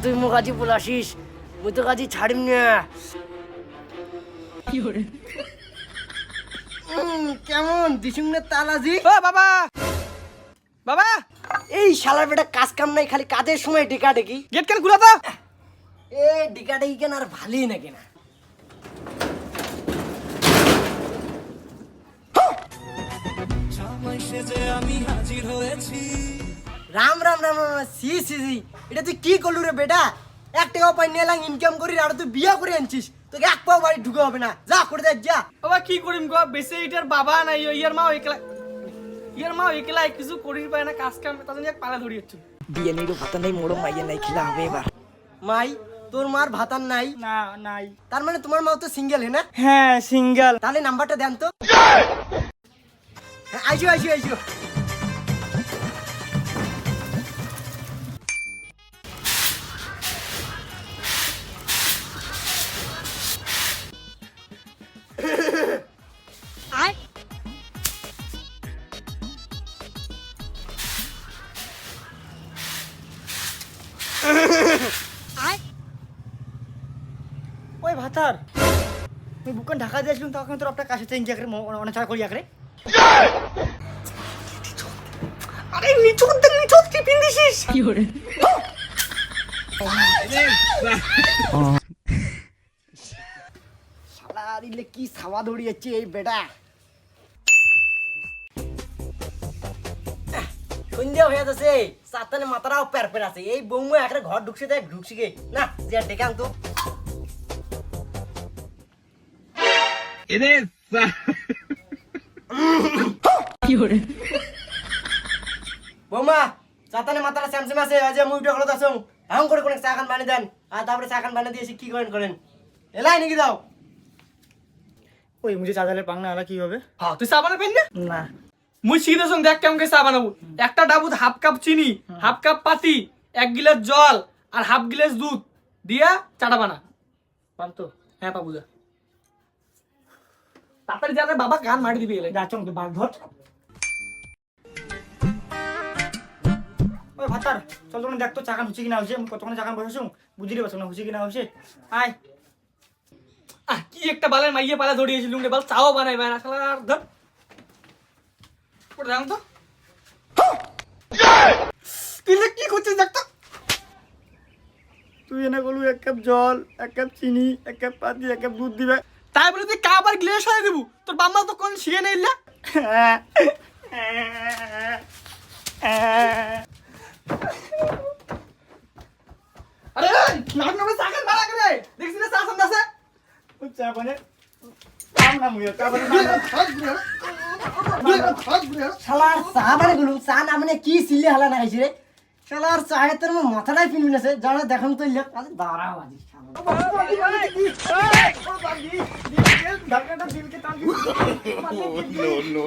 তুই মোক আজি বলাসিস মুই তো কাজি ছাড়িম না। কেমন দিশুংনে তালাজি? ও বাবা বাবা, এই শালার বেটা কাজ কাম নাই, খালি কাজের সময় ডিকা ডেকি। গেট কেন খুলা তো? এ ডিকা ডেকি কেন আর ভালোই না কেনা। রাম রাম রাম রাম, সি সি সি, এটা তুই কি করলু রে বেটা? 1 টাকাও পাই নেলাম ইনকাম করি আর তুই বিয়া করে আনছিস, তোকে এক পাও বাড়ি ঢুকে হবে না, যা করে দে যা। বাবা কি করিম গো, বেশি এটার বাবা নাই, ইয়ার মা একলা কিছু করির পায় না, কাজ কাম তাদের এক পালা ধরি হচ্ছে। বিয়ে নিরো ভাতা নাই, মোড়ো মাইয়া নাই, খেলা হবে এবার। মাই তোর মার ভাতার নাই? না নাই। তার মানে তোমার মা তো সিঙ্গেল হে না? হ্যাঁ সিঙ্গেল। তাহলে নাম্বারটা দেন তো। আইসো আইসো আইসো। ওই ভাতার তুই বুকান ঢাকা দিয়েছিলাম তখন তোর আপনার কাছে চেঞ্জ করে অনেক ছাড়া করি আগে। আরে নিচুত টিফিন দিছিস কি করে? শালা দিলে কি ছাওয়া দড়িয়েছে এই বেটা। সন্ধ্যা হয়ে যাচ্ছে, সাতানে মাথাটাও প্যার আছে। এই বৌমা একটা ঘর ঢুকছে দেখ, ঢুকছি গে না যে ডেকে আনতো। বৌমা সাতানে মাথাটা স্যামসেম আছে, আজ আমি উঠে হলো আসুন এমন করে কোন চা খান বানিয়ে দেন, আর তারপরে চা খান বানিয়ে দিয়েছি কি করেন এলাই নাকি দাও। ওই মুঝে চাঁদালে পাং না কি হবে? হ্যাঁ তুই চা বানাবেন না? না মুই শিখে দেখ কেমন করে চা বানাবো। একটা ডাবুত 1/2 কাপ চিনি, 1/2 কাপ পাতি, 1 গিলাস জল আর 1/2 গিলাস দুধ দিয়া চাটা বানা। পাম তো? হ্যাঁ পাবো যা তাড়াতাড়ি জানে, বাবা কান মারি দিবি এলে। যাচ্ছ তো বাঘ ধর। ওই ভাতার চল তোমরা দেখ তো চাকান হচ্ছে কিনা হচ্ছে, কতক্ষণ চাকান বসেছো বুঝিয়ে বসো না হচ্ছে কিনা হচ্ছে। আয় কি একটা বালের মাইয়ে পালা ধরিয়েছিলুম রে, বাল চাও বানাই না শালার ধর করে দাও তো। তুই কি করছিস দেখ তো। তুই এনে বলু 1 কাপ জল, 1 কাপ চিনি, 1 কাপ পাতি, 1 কাপ দুধ দিবে। তাই বলে তুই কাপ আর গ্লাস হয়ে দেবো? তোর বাম্মা তো কোন শিখে নেই না। আরে নাক নামে চাকান বাড়া করে দেখছিস না চা সামনে আছে। চা বানে কাম না মুই চা বানে শালার চা বানে গুলো চা না মানে কি সিলে হালা না খাইছি রে। শালার চায়ে তোর মাথাটাই ফিনবি না, জানা দেখুন তো ইলে কাজে দাঁড়াও আজি ঢাকাটা দিলকে টান no.